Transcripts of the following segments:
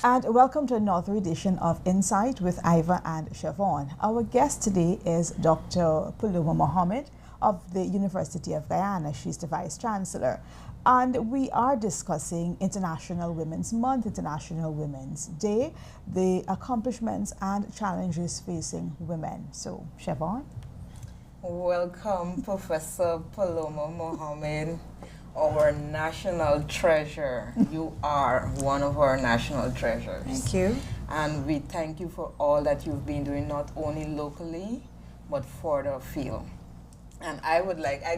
And welcome to another edition of Insight with Iva and Siobhan. Our guest today is Dr. Paloma Mohamed of the University of Guyana. She's the Vice Chancellor. And we are discussing International Women's Month, International Women's Day, the accomplishments and challenges facing women. So, Siobhan? Welcome, Professor Paloma Mohamed, our national treasure. You are one of our national treasures. Thank you. And we thank you for all that you've been doing, not only locally, but further afield. And I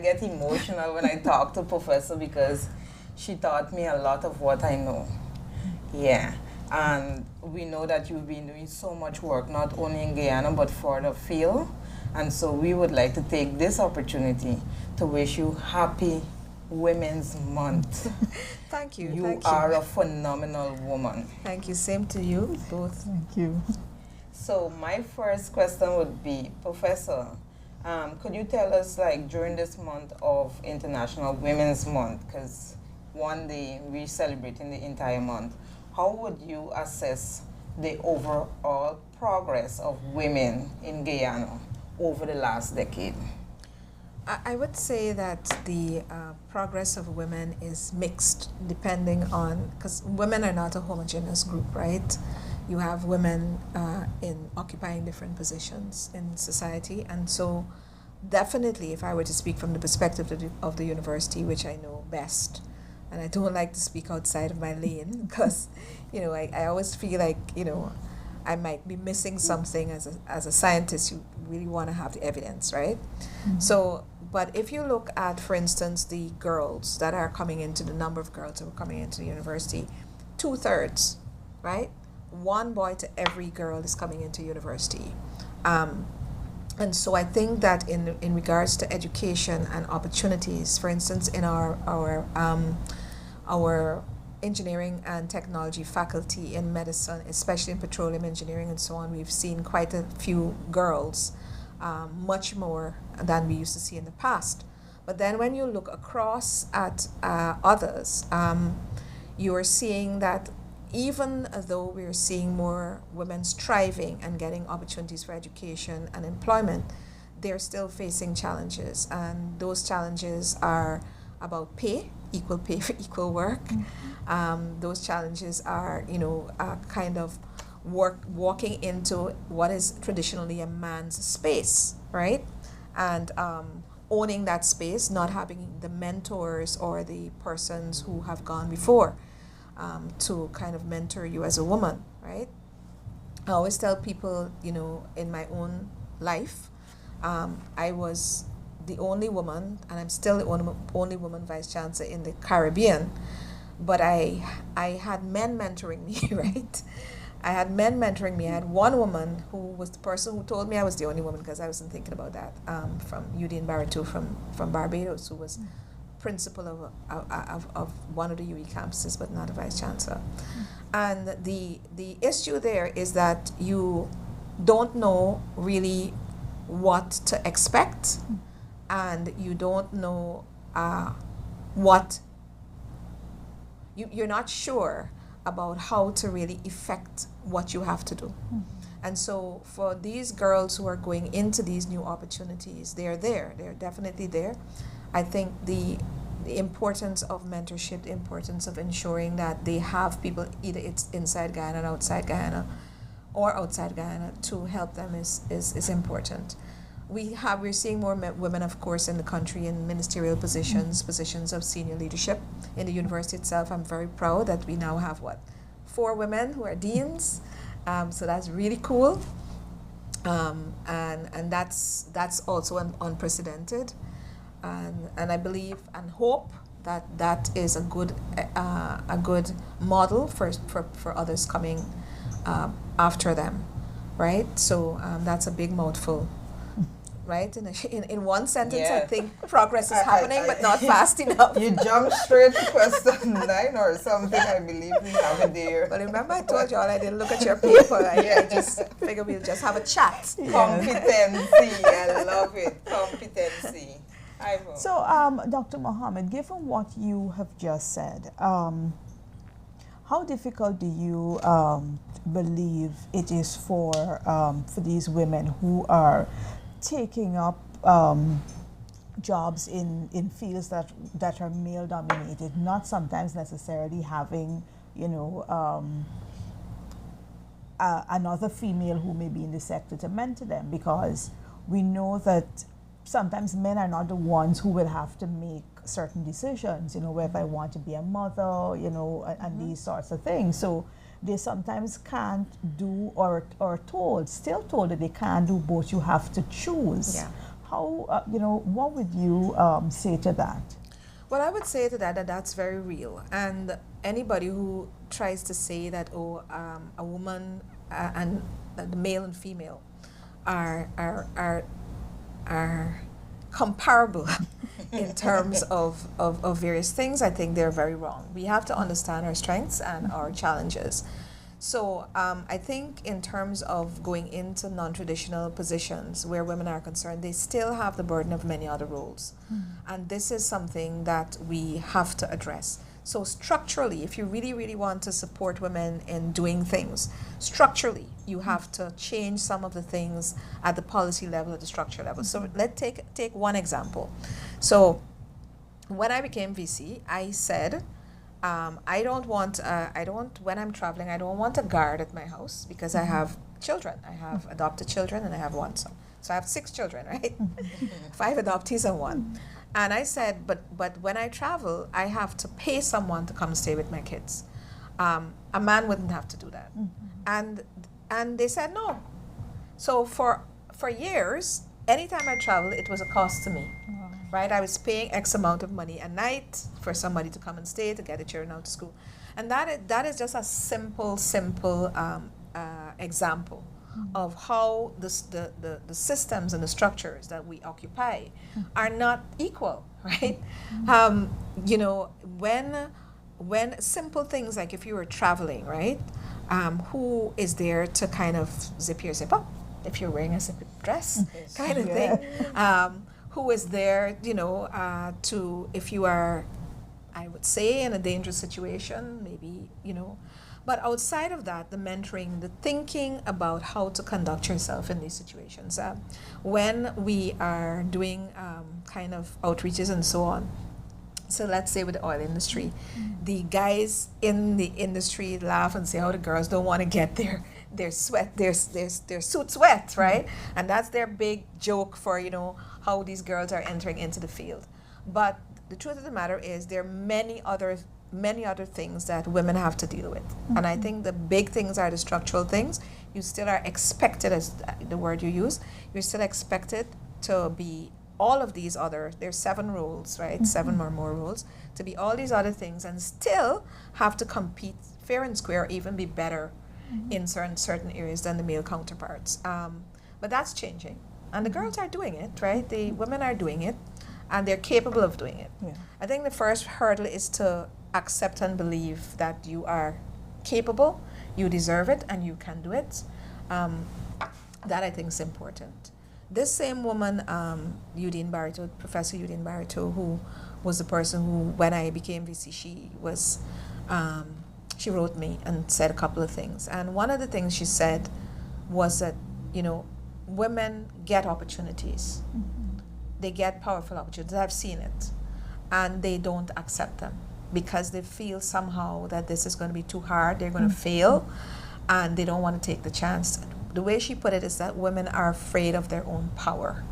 get emotional when I talk to Professor because she taught me a lot of what I know. Yeah. And we know that you've been doing so much work, not only in Guyana, but further afield. And so we would like to take this opportunity to wish you happy Women's Month. Thank you. You are a phenomenal woman. Thank you. Same to you both. Thank you. So my first question would be, Professor, could you tell us, like, during this month of International Women's Month, because one day we're celebrating the entire month, how would you assess the overall progress of women in Guyana over the last decade? I would say that the progress of women is mixed, depending on, because women are not a homogeneous group, right? You have women in occupying different positions in society, and so definitely, if I were to speak from the perspective of the university, which I know best, and I don't like to speak outside of my lane, because, I always feel like, I might be missing something as a scientist. You really want to have the evidence, right? Mm-hmm. So, but if you look at, for instance, the girls that are coming into, the number of girls that are coming into the university, 2/3, right? One boy to every girl is coming into university. And so I think that in regards to education and opportunities, for instance, in our engineering and technology faculty in medicine, especially in petroleum engineering and so on, we've seen quite a few girls, much more than we used to see in the past. But then when you look across at others, you are seeing that even though we're seeing more women striving and getting opportunities for education and employment, they're still facing challenges. And those challenges are about pay, equal pay for equal work. Mm-hmm. Those challenges are, kind of walking into what is traditionally a man's space, right? And owning that space, not having the mentors or the persons who have gone before to kind of mentor you as a woman, right? I always tell people, in my own life, I was the only woman, and I'm still the only woman vice chancellor in the Caribbean, but I had men mentoring me, right? I had men mentoring me. I had one woman who was the person who told me I was the only woman, because I wasn't thinking about that, from Udine Barretou from Barbados, who was principal of one of the UE campuses, but not a vice chancellor. And the issue there is that you don't know really what to expect, and you don't know you're not sure about how to really effect what you have to do. Mm-hmm. And so for these girls who are going into these new opportunities, they're definitely there. I think the importance of mentorship, the importance of ensuring that they have people, either it's inside Guyana and outside Guyana, or outside Guyana, to help them is important. We're seeing more women, of course, in the country in ministerial positions, positions of senior leadership. In the university itself, I'm very proud that we now have 4 women who are deans. So that's really cool, and that's also unprecedented, and I believe and hope that is a good model for others coming after them. right? So that's a big mouthful. Right? In one sentence, I Yes. think progress is happening, but not fast enough. You jump straight to question 9 or something, I believe we have it there. But remember, I told you all I didn't look at your paper. I just figured we'll just have a chat. Competency, I love it. Competency. So, Dr. Mohamed, given what you have just said, how difficult do you believe it is for these women who are taking up jobs in fields that are male dominated, not sometimes necessarily having, another female who may be in the sector to mentor them, because we know that sometimes men are not the ones who will have to make certain decisions, whether I want to be a mother, and these sorts of things. So they sometimes can't do or still told that they can't do both. You have to choose. Yeah. How, what would you say to that? Well, I would say to that that's very real. And anybody who tries to say that, a woman and the male and female are comparable in terms of various things, I think they're very wrong. We have to understand our strengths and our challenges. So I think in terms of going into non-traditional positions where women are concerned, they still have the burden of many other roles. And this is something that we have to address. So structurally, if you really, really want to support women in doing things, structurally, you have to change some of the things at the policy level, at the structure level. So let's take one example. So when I became VC, I said, when I'm traveling, I don't want a guard at my house because I have children. I have adopted children and I have one son. So I have 6 children, right? 5 adoptees and 1. And I said, but when I travel, I have to pay someone to come stay with my kids. A man wouldn't have to do that. And they said no. So for years, anytime I traveled, it was a cost to me. Right? I was paying X amount of money a night for somebody to come and stay to get the children out to school. And that is just a simple example of how the systems and the structures that we occupy are not equal, right? When simple things like if you were traveling, right? Who is there to kind of zip your zip up if you're wearing a zip dress kind of thing? Who is there, to, if you are, I would say, in a dangerous situation, maybe, But outside of that, the mentoring, the thinking about how to conduct yourself in these situations. When we are doing kind of outreaches and so on, so let's say with the oil industry, the guys in the industry laugh and say how the girls don't want to get their suits wet, right? And that's their big joke for, how these girls are entering into the field. But the truth of the matter is there are many other things that women have to deal with. And I think the big things are the structural things. You still are expected, as the word you use, you're still expected to be all of these other, there's 7 roles, right? 7 or more roles, to be all these other things and still have to compete fair and square, even be better in certain areas than the male counterparts. But that's changing. And the girls are doing it, right? The women are doing it, and they're capable of doing it. Yeah. I think the first hurdle is to accept and believe that you are capable, you deserve it, and you can do it. That I think is important. This same woman, Professor Udine Barito, who was the person who, when I became VC, she wrote me and said a couple of things. And one of the things she said was that, women get opportunities. They get powerful opportunities. I've seen it. And they don't accept them because they feel somehow that this is going to be too hard. They're going to fail, and they don't want to take the chance. The way she put it is that women are afraid of their own power.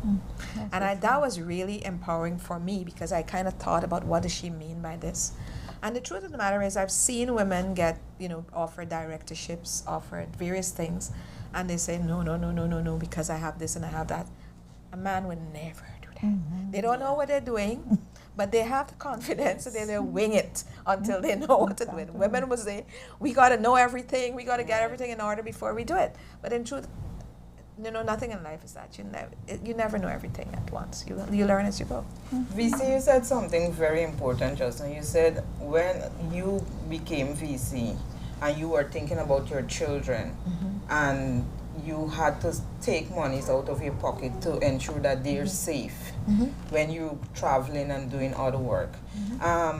And that was really empowering for me because I kind of thought about what does she mean by this. And the truth of the matter is I've seen women get, offered directorships, offered various things, and they say, no, because I have this and I have that. A man would never do that. They don't know what they're doing, but they have the confidence that they'll wing it until they know what to do. And women will say, we got to know everything, we got to get everything in order before we do it. But in truth, Nothing in life is that. You never know everything at once. You learn as you go. VC, you said something very important just now. You said when you became VC and you were thinking about your children and you had to take monies out of your pocket to ensure that they're safe when you're traveling and doing other work.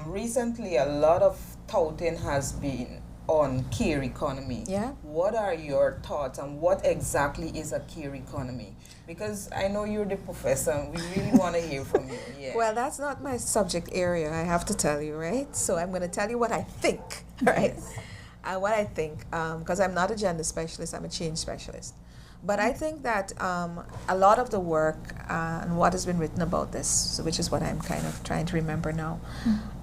Recently, a lot of touting has been on care economy. Yeah. What are your thoughts and what exactly is a care economy? Because I know you're the professor and we really want to hear from you. Yeah. Well, that's not my subject area, I have to tell you, right? So I'm going to tell you what I think, right? What I think, because I'm not a gender specialist, I'm a change specialist. But I think that a lot of the work and what has been written about this, so which is what I'm kind of trying to remember now,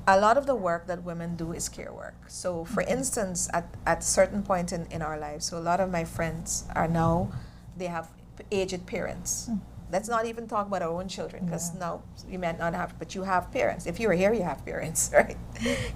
a lot of the work that women do is care work. So for instance, at a certain point in our lives, so a lot of my friends are now, they have aged parents. Let's not even talk about our own children, because now you might not have, but you have parents. If you are here, you have parents, right?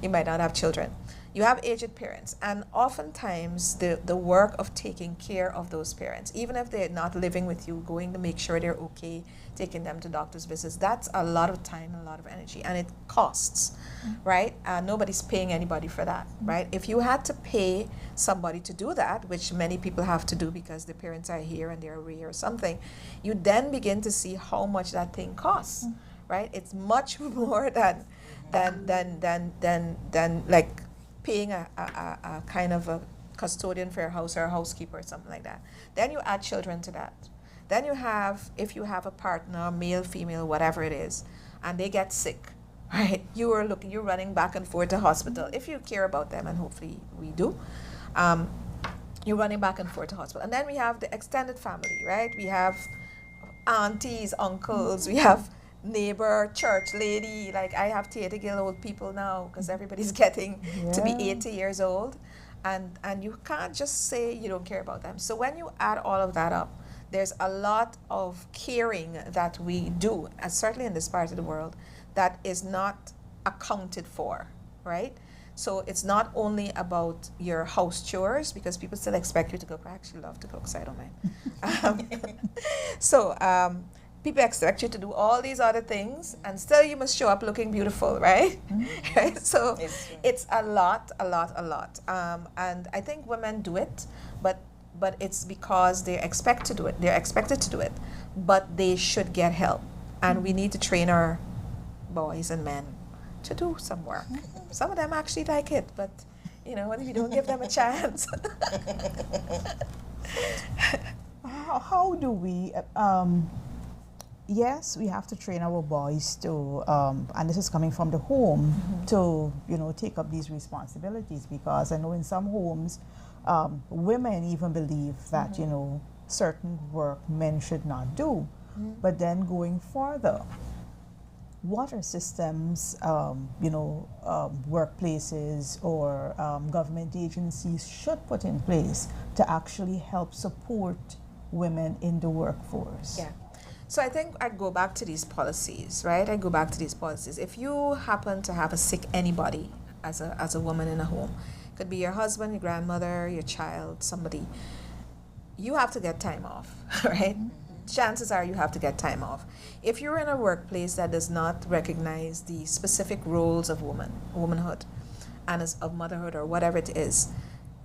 You might not have children. You have aged parents, and oftentimes the work of taking care of those parents, even if they're not living with you, going to make sure they're okay, taking them to doctor's visits, that's a lot of time, a lot of energy, and it costs, right? Nobody's paying anybody for that, right? If you had to pay somebody to do that, which many people have to do because the parents are here and they're away or something, you then begin to see how much that thing costs, right? It's much more than like paying a kind of a custodian for your house or a housekeeper or something like that. Then you add children to that. Then you have, if you have a partner, male, female, whatever it is, and they get sick, right? You're running back and forth to hospital. If you care about them, and hopefully we do, you're running back and forth to hospital. And then we have the extended family, right? We have aunties, uncles, we have neighbor, church lady. Like I have theater-guild people now because everybody's getting to be 80 years old, and you can't just say you don't care about them. So when you add all of that up, there's a lot of caring that we do, certainly in this part of the world, that is not accounted for, right? So it's not only about your house chores, because people still expect you to cook. I actually love to cook, so I don't mind. People expect you to do all these other things, and still you must show up looking beautiful, right? Right? So it's a lot. And I think women do it, but it's because they're expected to do it. They're expected to do it, but they should get help. And we need to train our boys and men to do some work. Some of them actually like it, but if you don't give them a chance. How do we? Yes, we have to train our boys to, and this is coming from the home, to take up these responsibilities, because I know in some homes, women even believe that certain work men should not do. But then going further, what are systems, workplaces or government agencies should put in place to actually help support women in the workforce? Yeah. So I think I go back to these policies, right? If you happen to have a sick anybody as a woman in a home, it could be your husband, your grandmother, your child, somebody, you have to get time off, right? Chances are you have to get time off. If you're in a workplace that does not recognize the specific roles of womanhood, and of motherhood or whatever it is,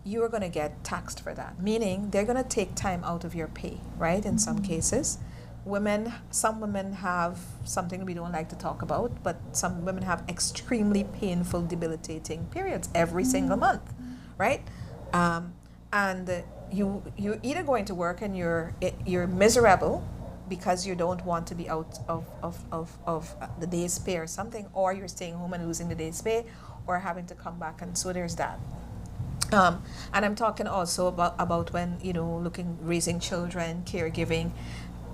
you are going to get taxed for that. Meaning they're going to take time out of your pay, right? In some cases. Some women have something we don't like to talk about, but some women have extremely painful, debilitating periods every single month, right? And you're either going to work and you're miserable because you don't want to be out of the day's pay or something, or you're staying home and losing the day's pay, or having to come back, and so there's that. And I'm talking also about when raising children, caregiving,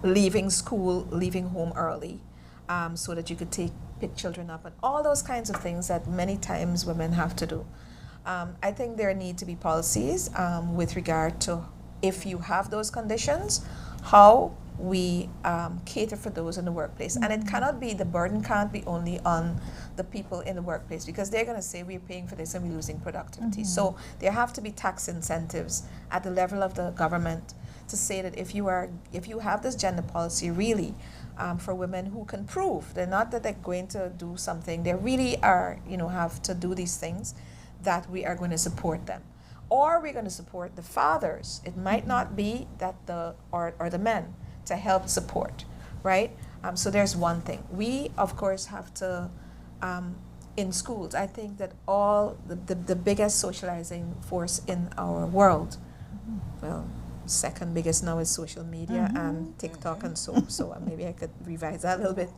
leaving school, leaving home early, so that you could pick children up, and all those kinds of things that many times women have to do. I think there need to be policies with regard to, if you have those conditions, how we cater for those in the workplace. And it cannot be, the burden can't be only on the people in the workplace, because they're going to say we're paying for this and we're losing productivity. So there have to be tax incentives at the level of the government to say that if you have this gender policy really for women who can prove, they're not that they're going to do something, they really are, have to do these things, that we are going to support them. Or we're going to support the fathers. It might not be that or the men to help support, right? So there's one thing. We, of course, have to, in schools, I think that all the biggest socializing force in our world, well, second biggest now is social media and TikTok and so maybe I could revise that a little bit.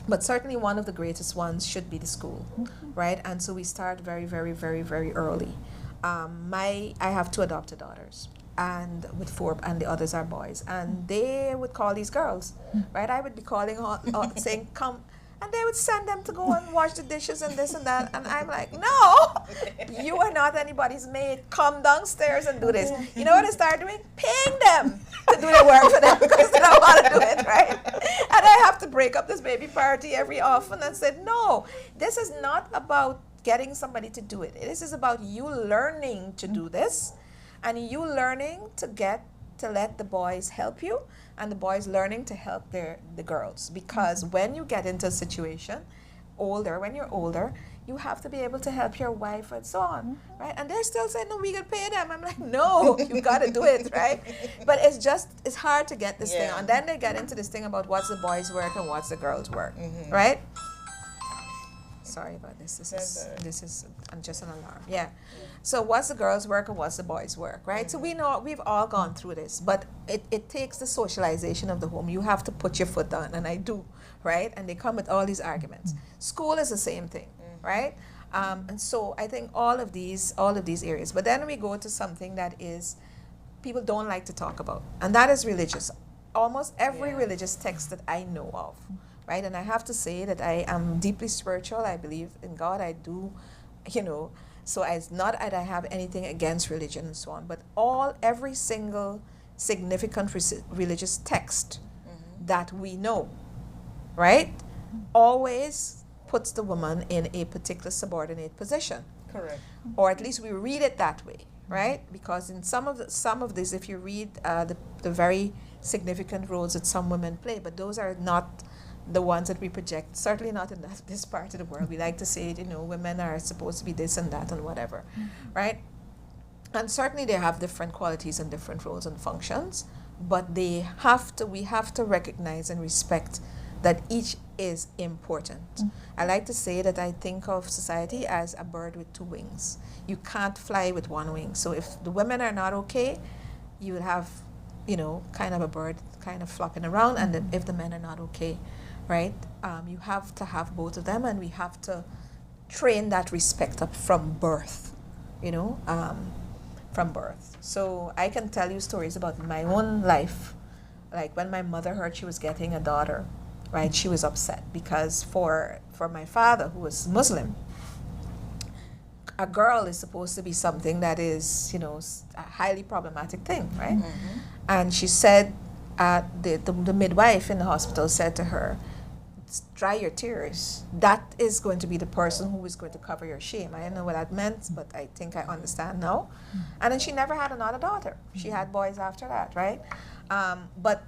But certainly one of the greatest ones should be the school, right? And so we start very, very, very, very early. I have 2 adopted daughters, and with 4, and the others are boys, and they would call these girls, right? I would be calling saying, come, and they would send them to go and wash the dishes and this and that, and I'm like, no, you are not anybody's maid. Come downstairs and do this. You know what I started doing? Paying them to do the work for them because they don't want to do it, right? And I have to break up this baby party every often and said, no, this is not about getting somebody to do it. This is about you learning to do this, and you learning to let the boys help you, and the boys learning to help the girls. Because when you get into a situation, when you're older, you have to be able to help your wife and so on, right? And they're still saying, no, we can pay them. I'm like, no, you got to do it, right? But it's hard to get this thing. And then they get into this thing about what's the boys' work and what's the girls' work, right? Sorry about this. This is just an alarm. Yeah. So what's the girls' work and what's the boys' work, right? So we know we've all gone through this, but it takes the socialization of the home. You have to put your foot down, and I do, right? And they come with all these arguments. School is the same thing, right? And so I think all of these areas. But then we go to something that is people don't like to talk about, and that is religious. Almost every religious text that I know of. Right, and I have to say that I am deeply spiritual. I believe in God. I do, so it's not that I have anything against religion and so on, but every single significant religious text that we know, right, always puts the woman in a particular subordinate position. Correct. Or at least we read it that way, right? Because in some of this, if you read the very significant roles that some women play, but those are not the ones that we project, certainly not in this part of the world. We like to say, women are supposed to be this and that and whatever, right? And certainly they have different qualities and different roles and functions, but we have to recognize and respect that each is important. I like to say that I think of society as a bird with 2 wings. You can't fly with 1 wing. So if the women are not okay, you would have, kind of a bird kind of flopping around, and then if the men are not okay, right? You have to have both of them, and we have to train that respect up from birth, from birth. So I can tell you stories about my own life. Like when my mother heard she was getting a daughter, right? She was upset because for my father, who was Muslim, a girl is supposed to be something that is, a highly problematic thing, right? And she said, the midwife in the hospital said to her, dry your tears. That is going to be the person who is going to cover your shame. I don't know what that meant, but I think I understand now. And then she never had another daughter. She had boys after that, right? But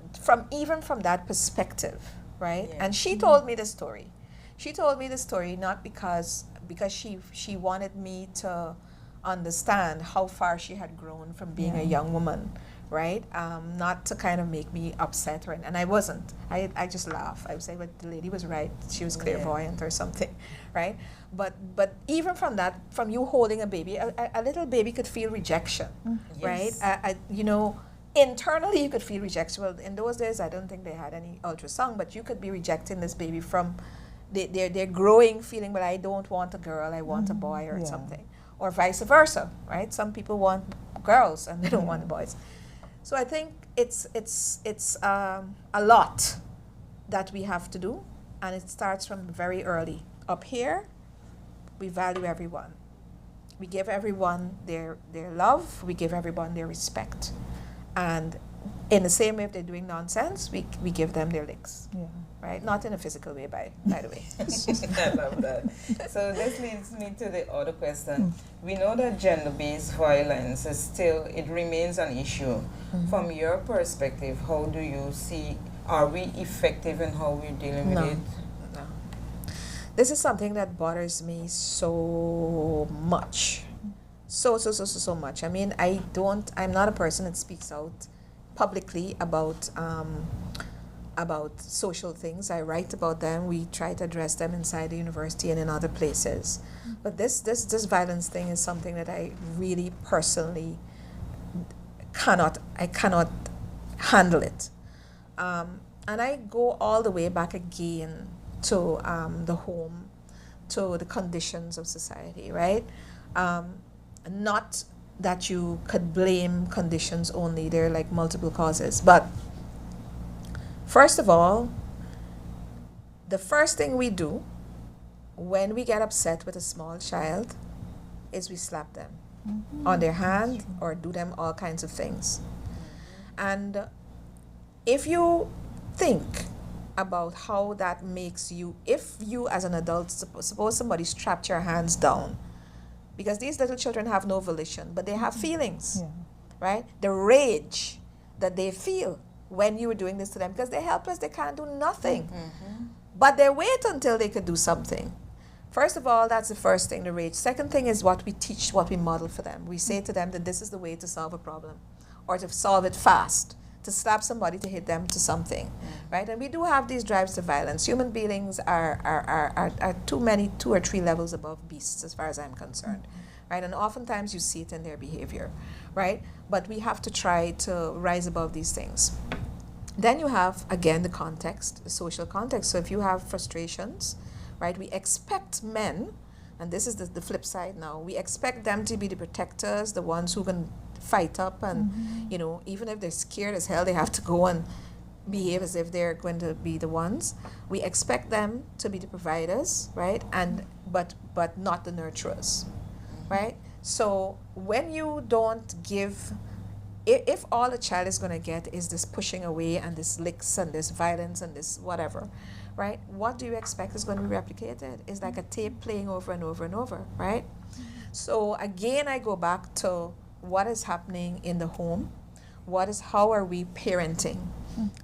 even from that perspective, right? And she told me the story. She told me the story not because she wanted me to understand how far she had grown from being a young woman, right? Not to kind of make me upset and I wasn't. I just laugh. I would say, but the lady was right. She was clairvoyant or something, right? But even from that, from you holding a baby, a little baby could feel rejection, right? Internally you could feel rejection. Well, in those days, I don't think they had any ultrasound, but you could be rejecting this baby from they're growing feeling, but I don't want a girl, I want a boy or something. Or vice versa, right? Some people want girls and they don't want the boys. So I think it's a lot that we have to do, and it starts from very early. Up here, we value everyone. We give everyone their love, we give everyone their respect. And in the same way, if they're doing nonsense, we give them their licks. Yeah. Right? Not in a physical way, by the way. I love that. So this leads me to the other question. We know that gender-based violence is still, it remains an issue. From your perspective, how do you see, are we effective in how we're dealing with it? No. This is something that bothers me so much. So much. I mean, I'm not a person that speaks out publicly about social things. I write about them. We try to address them inside the university and in other places. But this violence thing is something that I really personally cannot handle it. And I go all the way back again to the home, to the conditions of society, right? Not that you could blame conditions only. There are like multiple causes. But first of all, the first thing we do when we get upset with a small child is we slap them on their hand or do them all kinds of things. And if you think about how that makes you, if you as an adult, suppose somebody strapped your hands down, because these little children have no volition, but they have feelings, right? The rage that they feel when you were doing this to them, because they're helpless, they can't do nothing. But they wait until they could do something. First of all, that's the first thing, the rage. Second thing is what we teach, what we model for them. We say to them that this is the way to solve a problem, or to solve it fast, to slap somebody, to hit them to something, right? And we do have these drives to violence. Human beings are too many, 2 or 3 levels above beasts as far as I'm concerned, right? And oftentimes you see it in their behavior, right? But we have to try to rise above these things. Then you have, again, the context, the social context. So if you have frustrations, right, we expect men, and this is the flip side now, we expect them to be the protectors, the ones who can fight up and, you know, even if they're scared as hell, they have to go and behave as if they're going to be the ones. We expect them to be the providers, right? And but not the nurturers, right? So when you don't give, if all a child is going to get is this pushing away and this licks and this violence and this whatever, right? What do you expect is going to be replicated? It's like a tape playing over and over and over, right? So again, I go back to what is happening in the home. How are we parenting?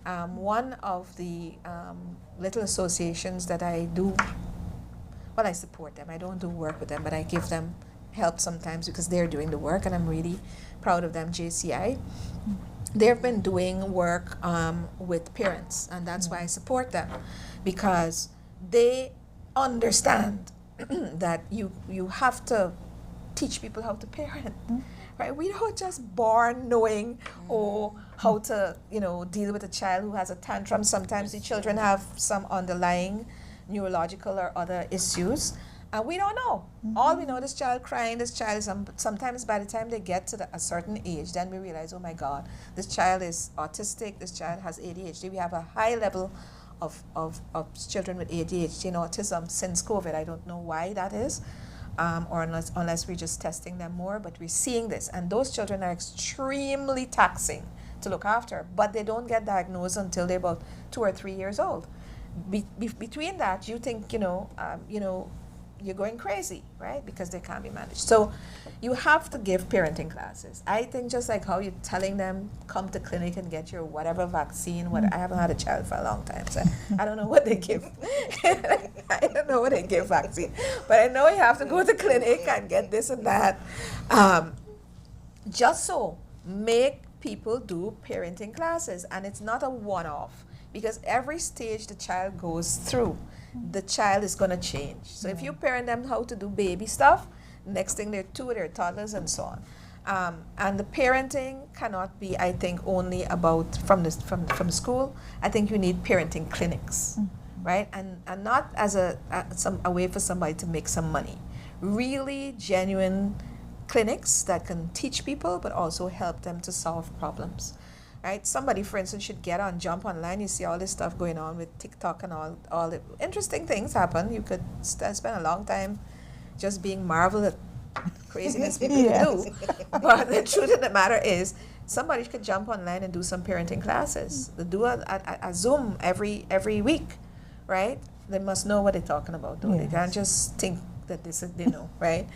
One of the little associations that I do, well, I support them. I don't do work with them, but I give them help sometimes because they're doing the work, and I'm really proud of them, JCI. They've been doing work with parents, and that's why I support them, because they understand that you have to teach people how to parent. Right? We don't just born knowing how to, deal with a child who has a tantrum. Sometimes the children have some underlying neurological or other issues, and we don't know. All we know, this child crying, this child is, sometimes by the time they get to a certain age, then we realize, oh my God, this child is autistic, this child has ADHD. We have a high level of children with ADHD and autism since COVID. I don't know why that is. Or unless we're just testing them more, but we're seeing this. And those children are extremely taxing to look after, but they don't get diagnosed until they're about 2 or 3 years old. Between that, you think, you're going crazy, right? Because they can't be managed. So you have to give parenting classes. I think just like how you're telling them, come to clinic and get your whatever vaccine. I haven't had a child for a long time, so I don't know what they give. I don't know what they give vaccine. But I know you have to go to clinic and get this and that. Just so make people do parenting classes. And it's not a one-off, because every stage the child goes through, the child is going to change. So if you parent them how to do baby stuff, next thing they're 2, they're toddlers, and so on. And the parenting cannot be, I think, only about from school. I think you need parenting clinics, right? And not as a way for somebody to make some money. Really genuine clinics that can teach people, but also help them to solve problems. Right? Somebody, for instance, should jump online. You see all this stuff going on with TikTok and all the interesting things happen. You could spend a long time just being marveled at craziness people do. But the truth of the matter is, somebody could jump online and do some parenting classes. They do a Zoom every week, right? They must know what they're talking about, though. They can't just think that this is, they know, right?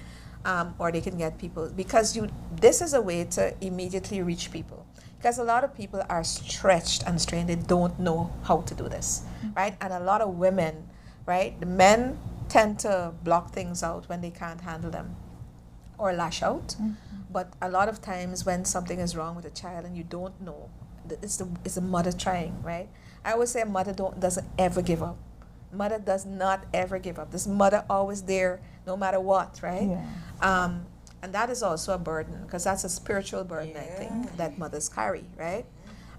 Or they can get people, because this is a way to immediately reach people. Because a lot of people are stretched and strained. They don't know how to do this, right? And a lot of women, right? The men tend to block things out when they can't handle them or lash out. But a lot of times when something is wrong with a child and you don't know, it's the mother trying, right? I always say a mother doesn't ever give up. Mother does not ever give up. This mother always there no matter what, right? Yeah. And that is also a burden, because that's a spiritual burden, I think, that mothers carry, right?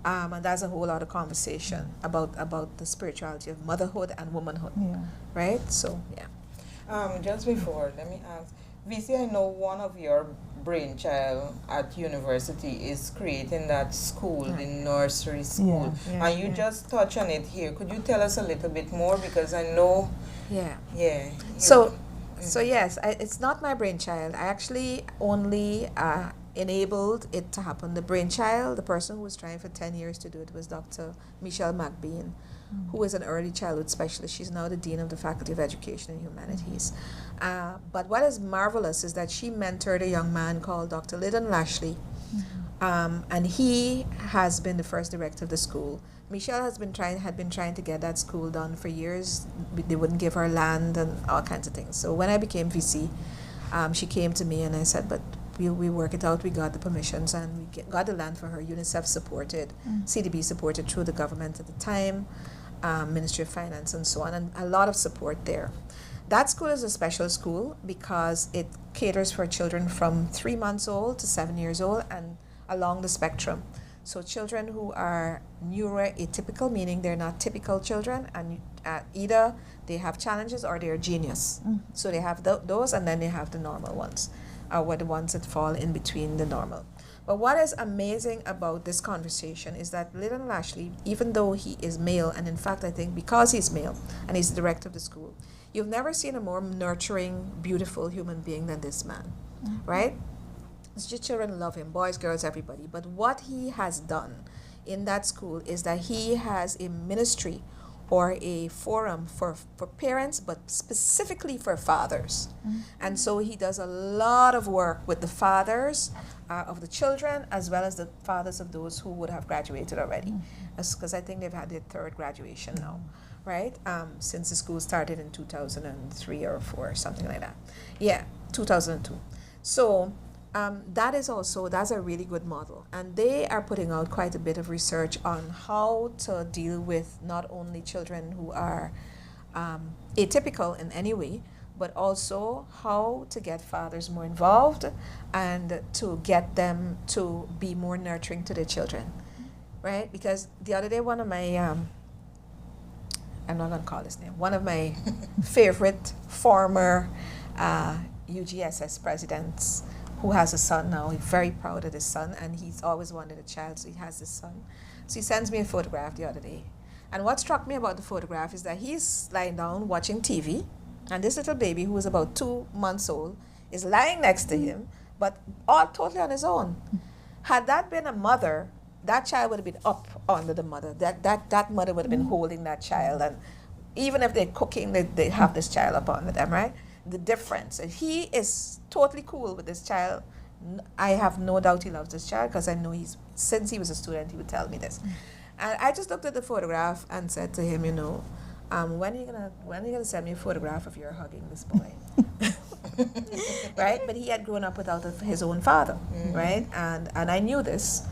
And that's a whole lot of conversation about the spirituality of motherhood and womanhood, right? So, yeah. Just before, let me ask, VC, I know one of your brainchild at university is creating that school, the nursery school. And you just touch on it here. Could you tell us a little bit more? Because I know... So yes, it's not my brainchild. I actually only enabled it to happen. The brainchild, the person who was trying for 10 years to do it, was Dr. Michelle McBean, who is an early childhood specialist. She's now the Dean of the Faculty of Education and Humanities. But what is marvelous is that she mentored a young man called Dr. Lyndon Lashley, and he has been the first director of the school. Michelle had been trying to get that school done for years. They wouldn't give her land and all kinds of things. So when I became VC, she came to me and I said, but we work it out. We got the permissions and we got the land for her. UNICEF supported, CDB supported through the government at the time, Ministry of Finance and so on, and a lot of support there. That school is a special school because it caters for children from 3 months old to 7 years old and along the spectrum. So children who are neuroatypical, meaning they're not typical children, and either they have challenges or they're genius. So they have those, and then they have the normal ones, or the ones that fall in between the normal. But what is amazing about this conversation is that Lyndon Lashley, even though he is male, and in fact I think because he's male and he's the director of the school, you've never seen a more nurturing, beautiful human being than this man, right? His children love him, boys, girls, everybody. But what he has done in that school is that he has a ministry or a forum for parents, but specifically for fathers. And so he does a lot of work with the fathers of the children, as well as the fathers of those who would have graduated already. Because I think they've had their third graduation now, right? Since the school started in 2003 or 4, something like that. Yeah, 2002. So that's a really good model, and they are putting out quite a bit of research on how to deal with not only children who are atypical in any way, but also how to get fathers more involved and to get them to be more nurturing to their children, right? Because the other day, one of my I'm not going to call his name, one of my favorite former UGSS presidents, who has a son now. He's very proud of his son, and he's always wanted a child, so he has this son. So he sends me a photograph the other day. And what struck me about the photograph is that he's lying down watching TV, and this little baby, who is about 2 months old, is lying next to him, but all totally on his own. Had that been a mother, that child would have been up under the mother. That mother would have been holding that child, and even if they're cooking, they have this child up under them, right? The difference. And he is totally cool with this child. I have no doubt he loves this child, because I know since he was a student, he would tell me this. And I just looked at the photograph and said to him, when are you gonna send me a photograph of you hugging this boy? Right? But he had grown up without his own father, right? And I knew this.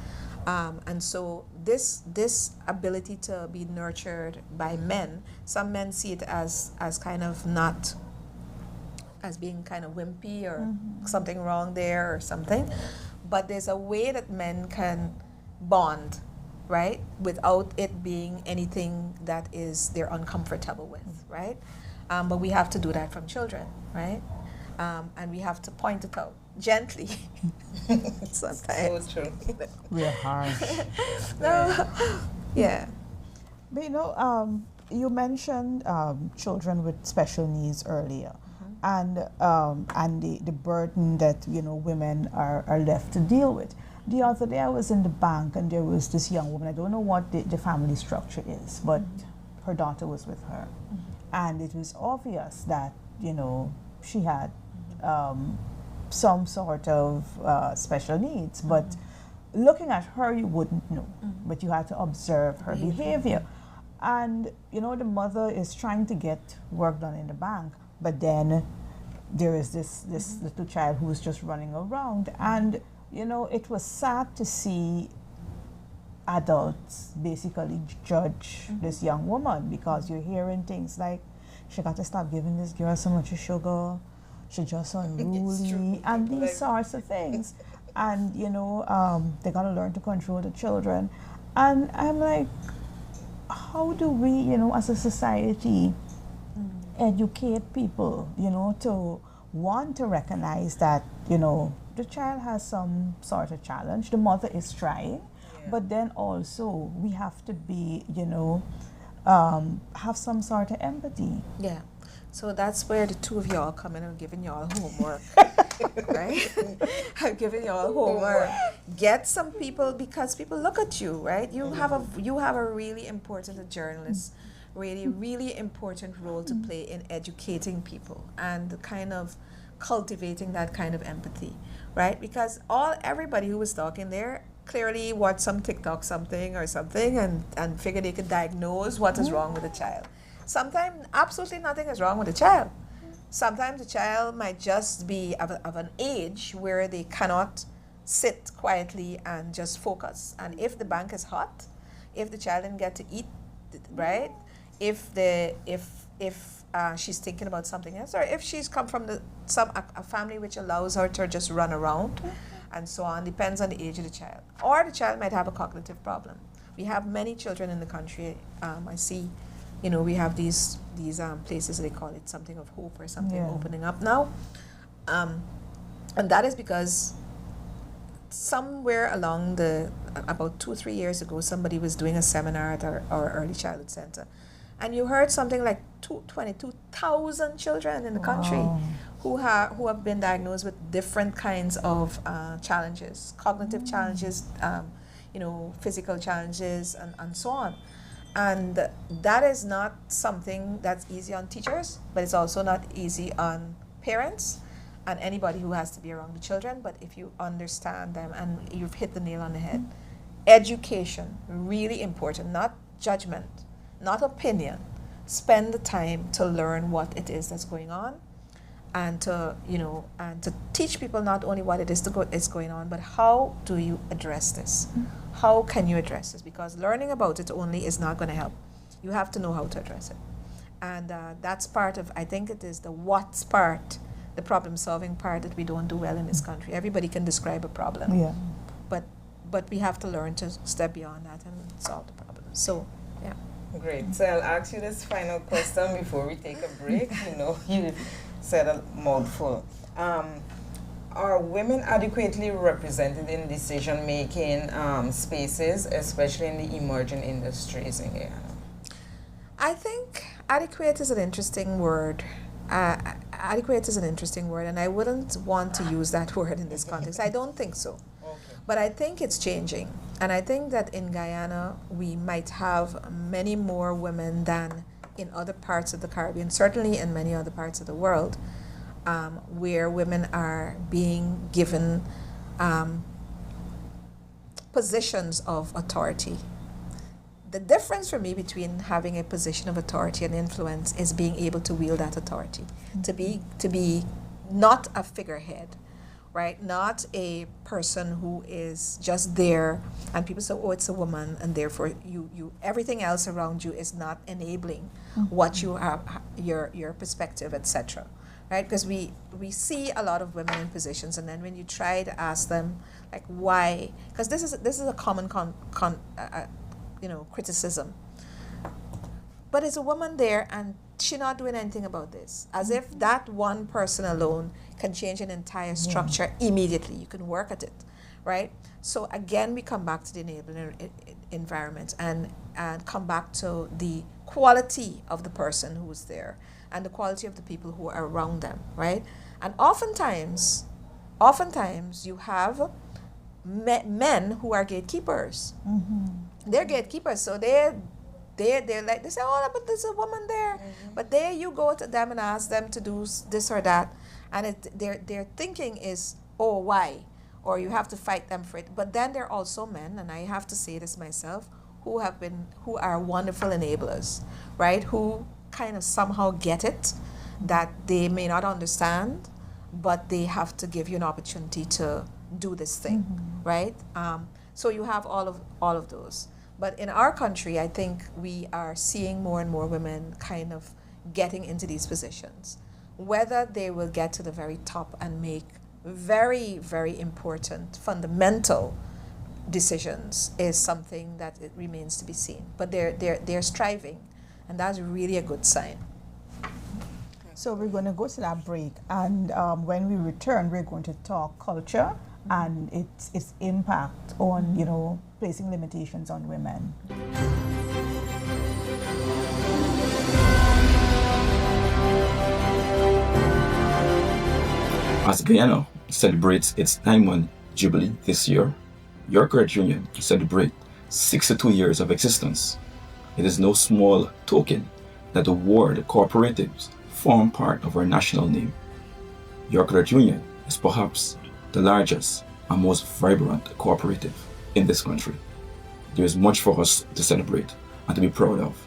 And so this ability to be nurtured by men, some men see it as kind of not, as being kind of wimpy or something wrong there or something. But there's a way that men can bond, right, without it being anything that they're uncomfortable with, right? But we have to do that from children, right? And we have to point it out gently sometimes. So true. We're harsh. No. Yeah. But you mentioned children with special needs earlier, and the burden that women are left to deal with. The other day I was in the bank and there was this young woman. I don't know what the family structure is, but her daughter was with her. And it was obvious that, you know, she had some sort of special needs. But looking at her, you wouldn't know. But you had to observe her behavior. And, you know, the mother is trying to get work done in the bank. But then there is this little child who's just running around. And, you know, it was sad to see adults basically judge this young woman, because you're hearing things like, she got to stop giving this girl so much sugar, she just unruly, and these sorts of things. And, you know, they got to learn to control the children. And I'm like, how do we, you know, as a society, educate people, you know, to want to recognize that, you know, the child has some sort of challenge, the mother is trying, but then also we have to be, you know, have some sort of empathy. Yeah. So that's where the two of y'all come in and giving y'all homework, right? I'm giving y'all homework. Get some people, because people look at you, right? You have a really important, a journalist, really important role to play in educating people and kind of cultivating that kind of empathy, right? Because everybody who was talking there clearly watched some TikTok something and figured they could diagnose what is wrong with the child. Sometimes absolutely nothing is wrong with the child. Sometimes the child might just be of an age where they cannot sit quietly and just focus. And if the bank is hot, if the child didn't get to eat, right? If she's thinking about something else, or if she's come from a family which allows her to just run around, and so on, depends on the age of the child. Or the child might have a cognitive problem. We have many children in the country. I see, you know, we have these places, they call it something of hope or something opening up now. And that is because somewhere along about 2-3 years ago, somebody was doing a seminar at our early childhood center. And you heard something like 22,000 children in the country who have been diagnosed with different kinds of challenges, cognitive challenges, you know, physical challenges, and so on. And that is not something that's easy on teachers, but it's also not easy on parents and anybody who has to be around the children. But if you understand them, and you've hit the nail on the head, education, really important, not judgment, not opinion. Spend the time to learn what it is that's going on, and to, you know, and to teach people not only what it is is going on, but how do you address this? How can you address this? Because learning about it only is not going to help. You have to know how to address it. And that's part of, I think it is the what's part, the problem-solving part that we don't do well in this country. Everybody can describe a problem, but we have to learn to step beyond that and solve the problem. So, yeah. Great. So I'll ask you this final question before we take a break. You know, you said a mouthful. Are women adequately represented in decision-making spaces, especially in the emerging industries in Guyana? I think adequate is an interesting word. Adequate is an interesting word, and I wouldn't want to use that word in this context. I don't think so. But I think it's changing. And I think that in Guyana, we might have many more women than in other parts of the Caribbean, certainly in many other parts of the world, where women are being given positions of authority. The difference for me between having a position of authority and influence is being able to wield that authority, to be not a figurehead, right? Not a person who is just there and people say, oh, it's a woman, and therefore you everything else around you is not enabling what you have, your perspective, etc. Right? Because we see a lot of women in positions, and then when you try to ask them like why, because this is a common criticism. But is a woman there and she not doing anything about this? As if that one person alone can change an entire structure immediately. You can work at it, right? So again, we come back to the enabling environment and come back to the quality of the person who's there and the quality of the people who are around them, right? And oftentimes you have men who are gatekeepers. They're gatekeepers, so they're like, they say, oh, but there's a woman there. But there you go to them and ask them to do this or that, and their thinking is, oh, why? Or you have to fight them for it. But then there are also men, and I have to say this myself, who are wonderful enablers, right? Who kind of somehow get it, that they may not understand, but they have to give you an opportunity to do this thing, right? So you have all of those. But in our country, I think we are seeing more and more women kind of getting into these positions. Whether they will get to the very top and make very, very important, fundamental decisions is something that it remains to be seen. But they're striving, and that's really a good sign. So we're going to go to that break, and when we return, we're going to talk culture and its impact on, placing limitations on women. As Guyana celebrates its Diamond Jubilee this year, your credit union celebrates 62 years of existence. It is no small token that the word cooperatives form part of our national name. Your credit union is perhaps the largest and most vibrant cooperative in this country. There is much for us to celebrate and to be proud of,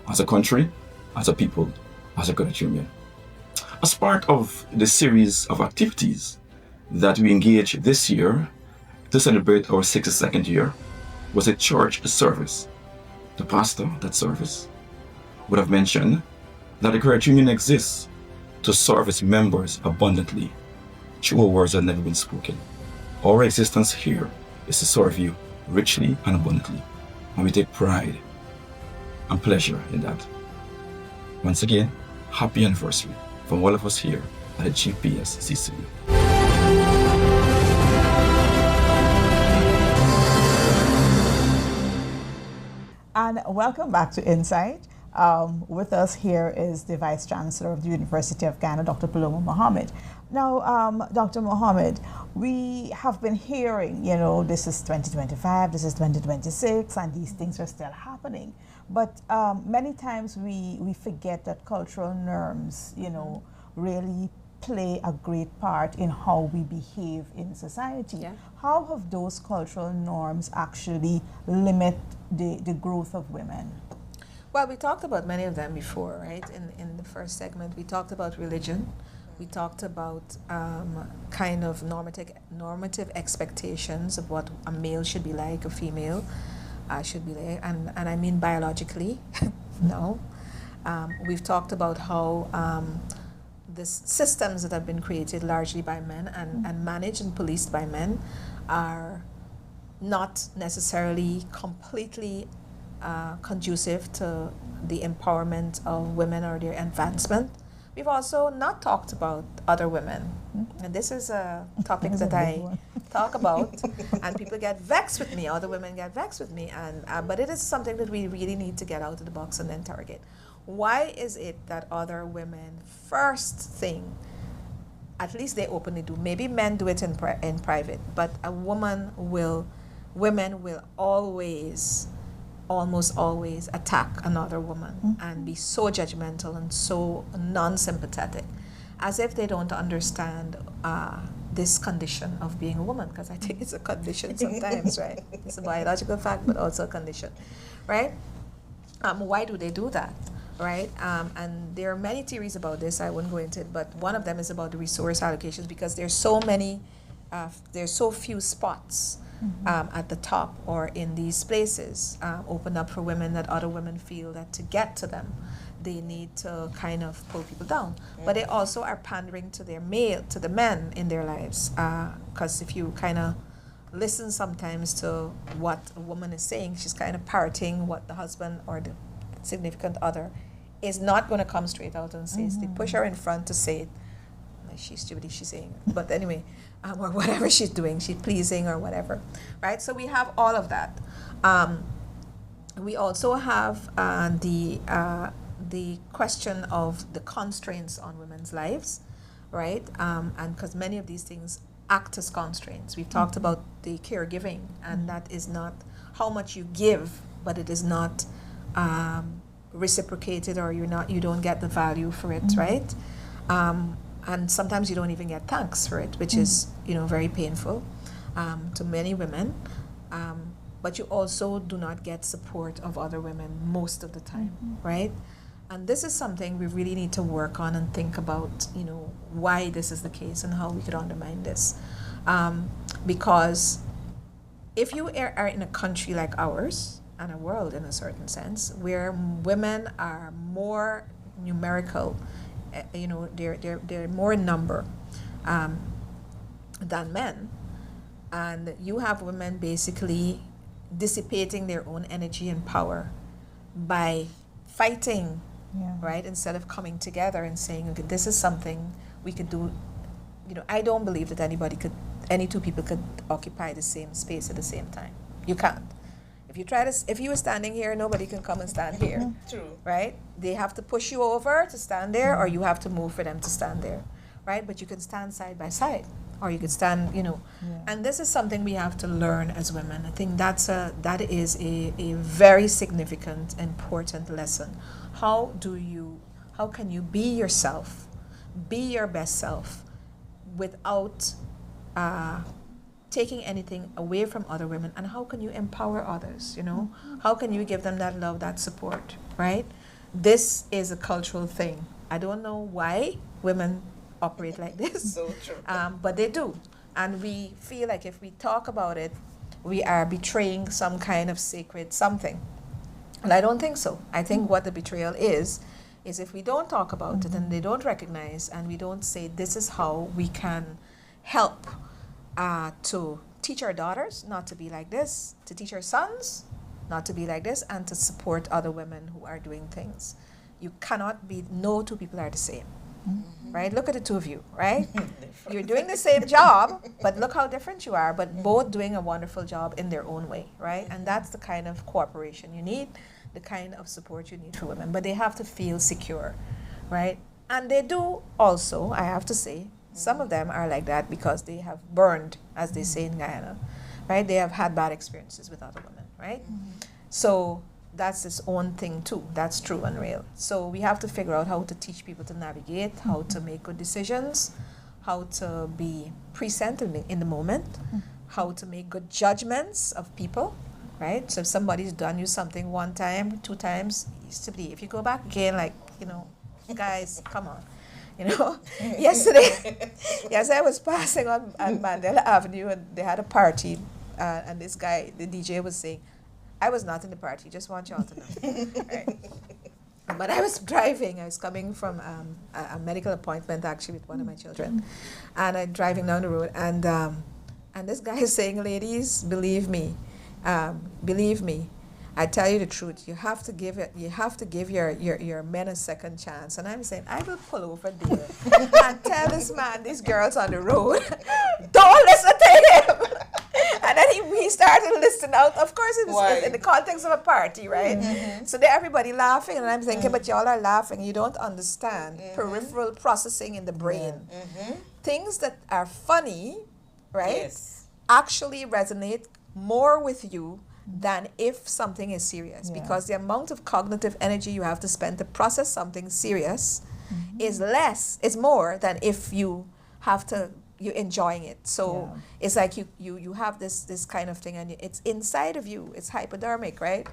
as a country, as a people, as a credit union. As part of the series of activities that we engaged this year to celebrate our 62nd year was a church service. The pastor of that service would have mentioned that the credit union exists to serve its members abundantly. Truer words have never been spoken. Our existence here is to serve you richly and abundantly, and we take pride and pleasure in that. Once again, happy anniversary from all of us here at the GPS CCU. And welcome back to Insight. With us here is the Vice Chancellor of the University of Guyana, Dr. Paloma Mohamed. Now, Dr. Mohamed, we have been hearing, this is 2025, this is 2026, and these things are still happening. But many times we forget that cultural norms, really play a great part in how we behave in society. Yeah. How have those cultural norms actually limit the growth of women? Well, we talked about many of them before, right? In the first segment, we talked about religion. We talked about kind of normative expectations of what a male should be like, a female should be like, and I mean biologically, no. We've talked about how the systems that have been created largely by men and managed and policed by men are not necessarily completely conducive to the empowerment of women or their advancement. We've also not talked about other women. And this is a topic that I talk about, and people get vexed with me, other women get vexed with me, and but it is something that we really need to get out of the box and interrogate. Why is it that other women, first thing, at least they openly do, maybe men do it in private, but women will almost always attack another woman and be so judgmental and so non-sympathetic, as if they don't understand this condition of being a woman, because I think it's a condition sometimes, right? It's a biological fact, but also a condition, right? Why do they do that, right? And there are many theories about this. I wouldn't go into it, but one of them is about the resource allocations, because there's so few spots at the top or in these places open up for women, that other women feel that to get to them, they need to kind of pull people down. But they also are pandering to the men in their lives, because if you kind of listen sometimes to what a woman is saying, she's kind of parroting what the husband or the significant other is not going to come straight out and say. They push her in front to say it. She's stupid, she's saying it. But anyway, or whatever she's doing, she's pleasing or whatever, right? So we have all of that. We also have the question of the constraints on women's lives, right? And because many of these things actors' constraints. We've talked about the caregiving, and that is not how much you give, but it is not reciprocated, or you don't get the value for it, right? And sometimes you don't even get thanks for it, which is very painful to many women. But you also do not get support of other women most of the time, right? And this is something we really need to work on and think about, why this is the case and how we could undermine this. Because if you are in a country like ours, and a world in a certain sense, where women are more numerical, they're more in number than men, and you have women basically dissipating their own energy and power by fighting, right, instead of coming together and saying, okay, this is something we could do. I don't believe that any two people could occupy the same space at the same time. You can't. If you were standing here, nobody can come and stand here. True. Right? They have to push you over to stand there, or you have to move for them to stand there. Right? But you can stand side by side, or you could stand, And this is something we have to learn as women. I think that is a very significant, important lesson. How can you be yourself, be your best self, without taking anything away from other women, and how can you empower others, How can you give them that love, that support, right? This is a cultural thing. I don't know why women operate like this. So true. But they do. And we feel like if we talk about it, we are betraying some kind of sacred something. And I don't think so. I think what the betrayal is if we don't talk about it and they don't recognize, and we don't say this is how we can help to teach our daughters not to be like this, to teach our sons not to be like this, and to support other women who are doing things. You cannot be, no two people are the same, right? Look at the two of you, right? You're doing the same job, but look how different you are, but both doing a wonderful job in their own way, right? And that's the kind of cooperation you need, the kind of support you need for women. But they have to feel secure, right? And they do also, I have to say, some of them are like that because they have burned, as they say in Guyana, right? They have had bad experiences with other women, right? So that's its own thing too. That's true and real. So we have to figure out how to teach people to navigate, how to make good decisions, how to be present in the moment, how to make good judgments of people, right? So if somebody's done you something one time, 2 times, if you go back again, like, guys, come on. Yesterday I was passing on Mandela Avenue, and they had a party, and this guy, the DJ, was saying, I was not in the party, just want y'all to know. Right? But I was driving. I was coming from a medical appointment, actually, with one of my children, and I'm driving down the road, and this guy is saying, ladies, believe me, I tell you the truth. You have to give your men a second chance. And I'm saying, I will pull over there and tell this man, these girls on the road, don't listen to him. And then he started listening out. Of course, it was in the context of a party, right? So there, everybody laughing, and I'm thinking, but y'all are laughing. You don't understand peripheral processing in the brain. Things that are funny, right, actually resonate more with you than if something is serious, because the amount of cognitive energy you have to spend to process something serious is more than if you're enjoying it. So it's like you have this kind of thing, and it's inside of you. It's hypodermic, right?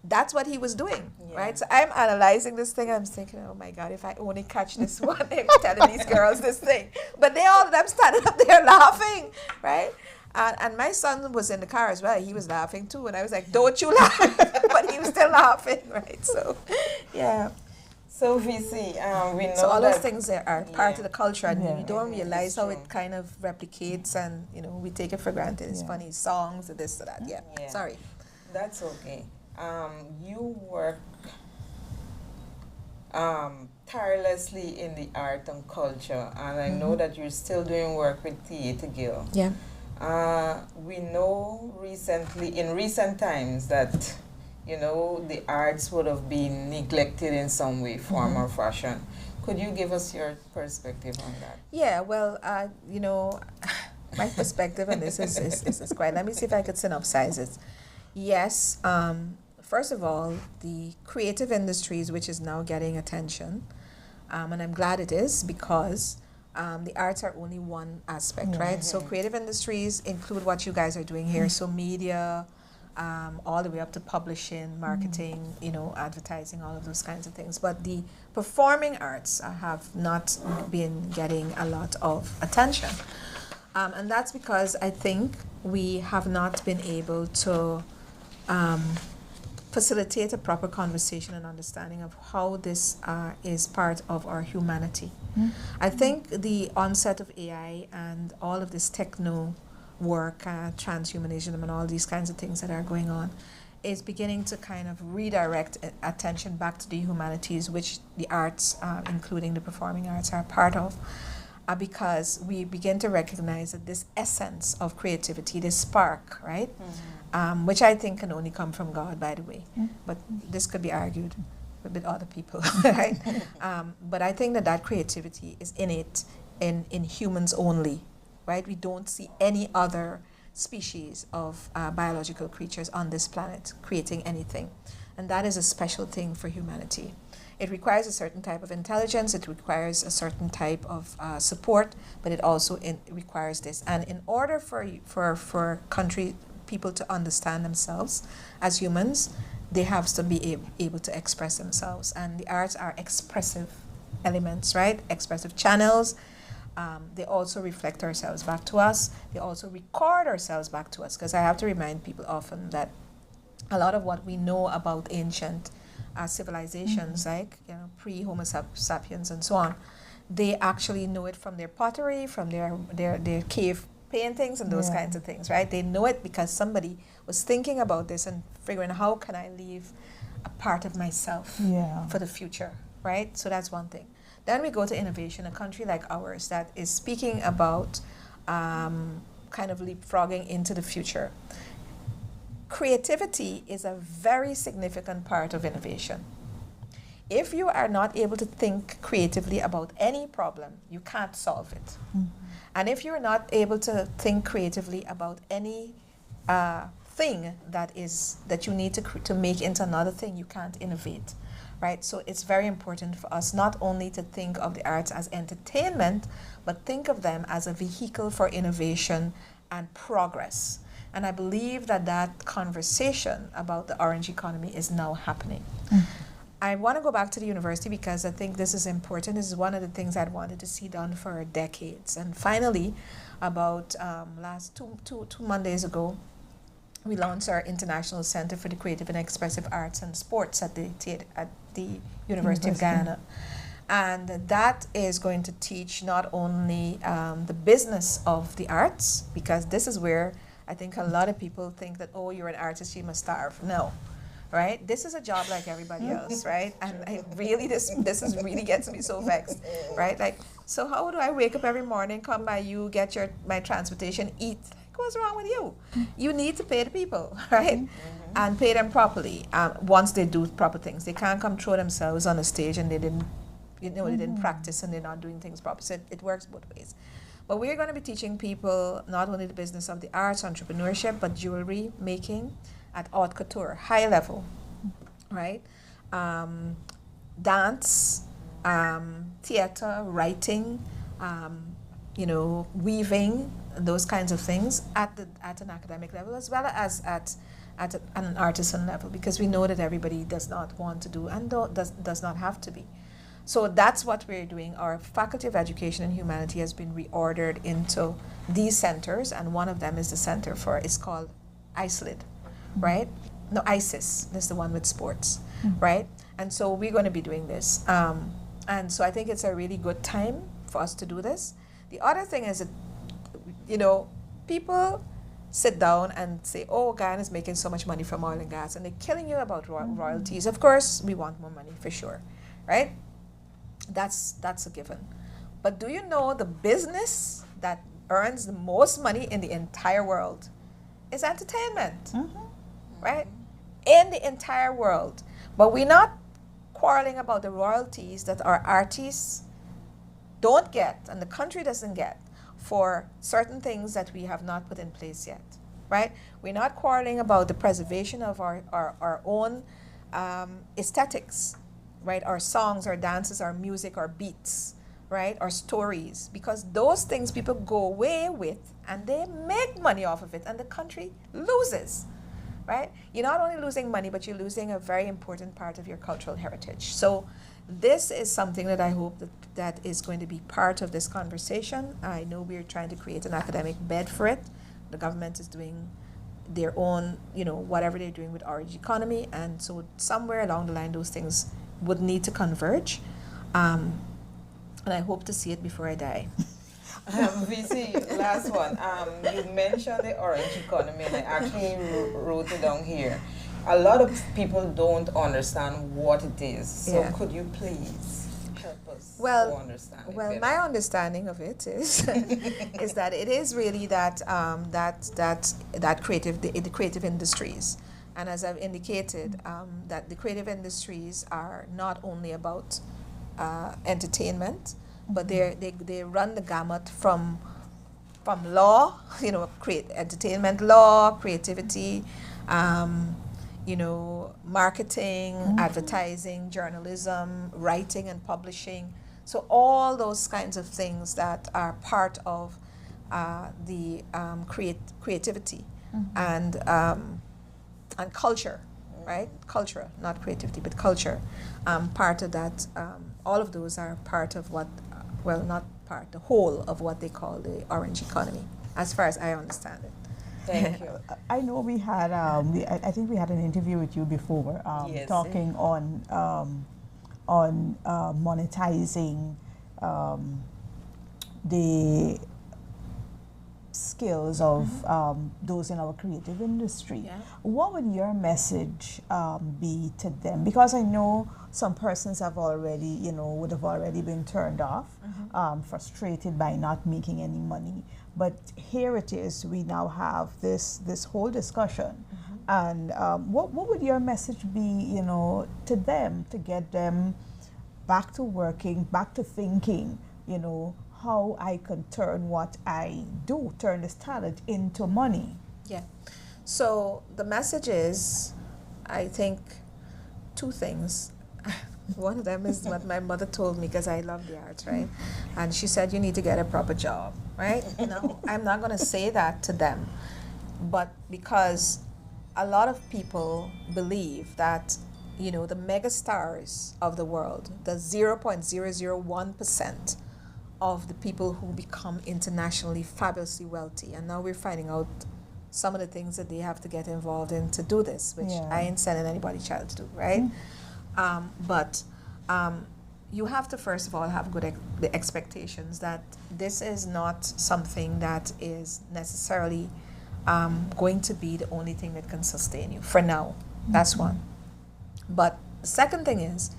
That's what he was doing, right? So I'm analyzing this thing. I'm thinking, oh my God, if I only catch this one, him telling these girls this thing. But they all of them standing up there laughing, right? And my son was in the car as well. He was laughing too. And I was like, don't you laugh. But he was still laughing, right? So, yeah. So, VC, we know so all that those things are part of the culture, and you don't realize how it kind of replicates, and, we take it for granted. It's funny, songs, and this, and that. Yeah. Sorry. That's okay. You work tirelessly in the art and culture, and I know that you're still doing work with Theatre Guild. Yeah. We know in recent times that, the arts would have been neglected in some way, form or fashion. Could you give us your perspective on that? Yeah, well, My perspective on this is quite, let me see if I could synopsize it. Yes, first of all, the creative industries, which is now getting attention, and I'm glad it is because the arts are only one aspect, right? So creative industries include what you guys are doing here, so media, all the way up to publishing, marketing, you know, advertising, all of those kinds of things. But the performing arts have not been getting a lot of attention. And that's because I think we have not been able to facilitate a proper conversation and understanding of how this is part of our humanity. I think the onset of AI and all of this techno work, transhumanism and all these kinds of things that are going on is beginning to kind of redirect attention back to the humanities, which the arts, including the performing arts, are part of. Because we begin to recognize that this essence of creativity, this spark, right? Which I think can only come from God, by the way. But this could be argued with other people, right? But I think that creativity is innate in humans only, right? We don't see any other species of biological creatures on this planet creating anything. And that is a special thing for humanity. It requires a certain type of intelligence, it requires a certain type of support, but it also requires this. And in order for people to understand themselves as humans, they have to be able to express themselves. And the arts are expressive elements, right? Expressive channels. They also reflect ourselves back to us. They also record ourselves back to us. Because I have to remind people often that a lot of what we know about ancient civilizations, like pre-Homo sapiens and so on, they actually know it from their pottery, from their cave paintings and those kinds of things, right? They know it because somebody was thinking about this and figuring how can I leave a part of myself for the future, right? So that's one thing. Then we go to innovation, a country like ours that is speaking about kind of leapfrogging into the future. Creativity is a very significant part of innovation. If you are not able to think creatively about any problem, you can't solve it. And if you're not able to think creatively about any thing that you need to make into another thing, you can't innovate, right? So it's very important for us not only to think of the arts as entertainment, but think of them as a vehicle for innovation and progress. And I believe that conversation about the orange economy is now happening. I want to go back to the university because I think this is important. This is one of the things I'd wanted to see done for decades. And finally, about last two Mondays ago, we launched our International Center for the Creative and Expressive Arts and Sports at the University of Guyana. And that is going to teach not only the business of the arts, because this is where I think a lot of people think that, oh, you're an artist, you must starve. No, right? This is a job like everybody else, right? And this is really gets me so vexed, right? Like, so how do I wake up every morning, come by you, get my transportation, eat? Like, what's wrong with you? You need to pay the people, right? And pay them properly once they do proper things. They can't come throw themselves on a stage and they didn't practice and they're not doing things properly. So it works both ways. But we're going to be teaching people not only the business of the arts, entrepreneurship, but jewelry making at haute couture, high level, right? Dance, theater, writing, weaving, those kinds of things at an academic level as well as at an artisan level, because we know that everybody does not want to do and does not have to be. So that's what we're doing. Our Faculty of Education and Humanity has been reordered into these centers, and one of them is the center it's called ISLID, right? No, ISIS, that's the one with sports, right? And so we're going to be doing this. And so I think it's a really good time for us to do this. The other thing is that, people sit down and say, oh, Guyana is making so much money from oil and gas, and they're killing you about royalties. Of course, we want more money for sure, right? That's a given. But do you know the business that earns the most money in the entire world is entertainment, right? In the entire world. But we're not quarreling about the royalties that our artists don't get and the country doesn't get for certain things that we have not put in place yet, right? We're not quarreling about the preservation of our own aesthetics, right? Our songs, our dances, our music, our beats, right? Our stories, because those things people go away with and they make money off of it and the country loses, right? You're not only losing money, but you're losing a very important part of your cultural heritage. So this is something that I hope that is going to be part of this conversation. I know we're trying to create an academic bed for it. The government is doing their own, whatever they're doing with orange economy, and so somewhere along the line those things would need to converge. And I hope to see it before I die. VC, last one. You mentioned the orange economy, and I actually wrote it down here. A lot of people don't understand what it is. So could you please help us to understand it better? My understanding of it is is that it is really that the creative industries. And as I've indicated, that the creative industries are not only about entertainment, but they run the gamut from law, entertainment law, creativity, marketing, advertising, journalism, writing and publishing. So all those kinds of things that are part of the creativity and culture, right? Culture, not creativity, but culture. Part of that, all of those are part of what, not part, the whole of what they call the orange economy, as far as I understand it. Thank you. I know we had, I think we had an interview with you before, talking on monetizing the skills of those in our creative industry. Yeah. What would your message be to them? Because I know some persons have already, would have already been turned off, frustrated by not making any money. But here it is, we now have this whole discussion. And what would your message be, to them, to get them back to working, back to thinking, how I can turn what I do, turn this talent into money? Yeah. So the message is, I think, two things. One of them is what my mother told me, because I love the arts, right? And she said, you need to get a proper job, right? No, I'm not going to say that to them, but because a lot of people believe that, the mega stars of the world, the 0.001% of the people who become internationally fabulously wealthy, and now we're finding out some of the things that they have to get involved in to do this, which I ain't sending anybody's child to do, right? But you have to first of all have good the expectations that this is not something that is necessarily going to be the only thing that can sustain you for now. That's one. But the second thing is,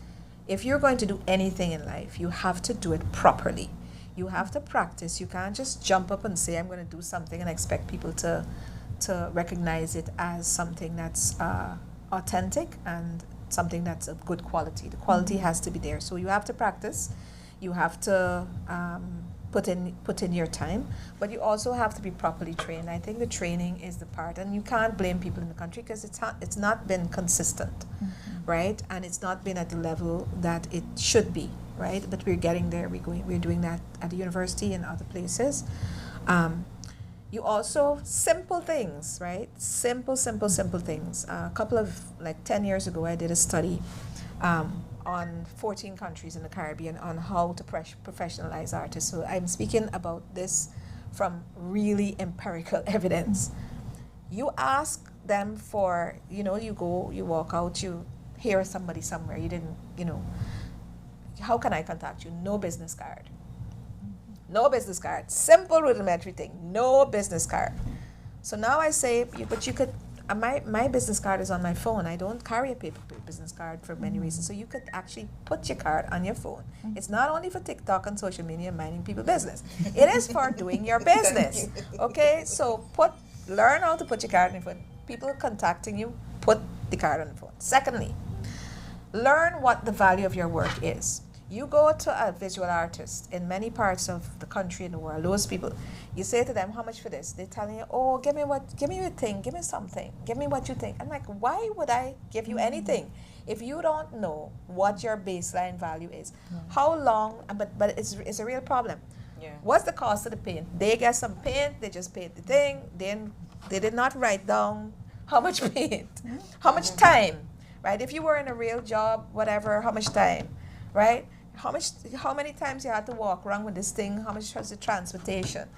if you're going to do anything in life, you have to do it properly. You have to practice. You can't just jump up and say, I'm going to do something and expect people to recognize it as something that's authentic and something that's of good quality. The quality has to be there. So you have to practice. You have to put in your time, but you also have to be properly trained. I think the training is the part, and you can't blame people in the country because it's not been consistent, right? And it's not been at the level that it should be, right? But we're getting there. We're doing that at the university and other places. You also, simple things, right? Simple things. A couple of, 10 years ago, I did a study on 14 countries in the Caribbean on how to professionalize artists. So I'm speaking about this from really empirical evidence. You ask them for, you walk out, you hear somebody somewhere, you didn't, how can I contact you? No business card. No business card. Simple rudimentary thing. No business card. So now I say, but you could, my business card is on my phone. I don't carry a paper business card for many reasons. So you could actually put your card on your phone. It's not only for TikTok and social media and minding people's business. It is for doing your business. Okay? So learn how to put your card on your phone. People contacting you, put the card on the phone. Secondly, learn what the value of your work is. You go to a visual artist in many parts of the country and the world, those people, you say to them, how much for this? They're telling you, oh, give me your thing, give me something, give me what you think. I'm like, why would I give you anything if you don't know what your baseline value is? How long, but it's a real problem. Yeah. What's the cost of the paint? They get some paint, they just paint the thing, then they did not write down how much paint, how much time, right? If you were in a real job, whatever, how much time, right? How many times you had to walk around with this thing, how much was the transportation?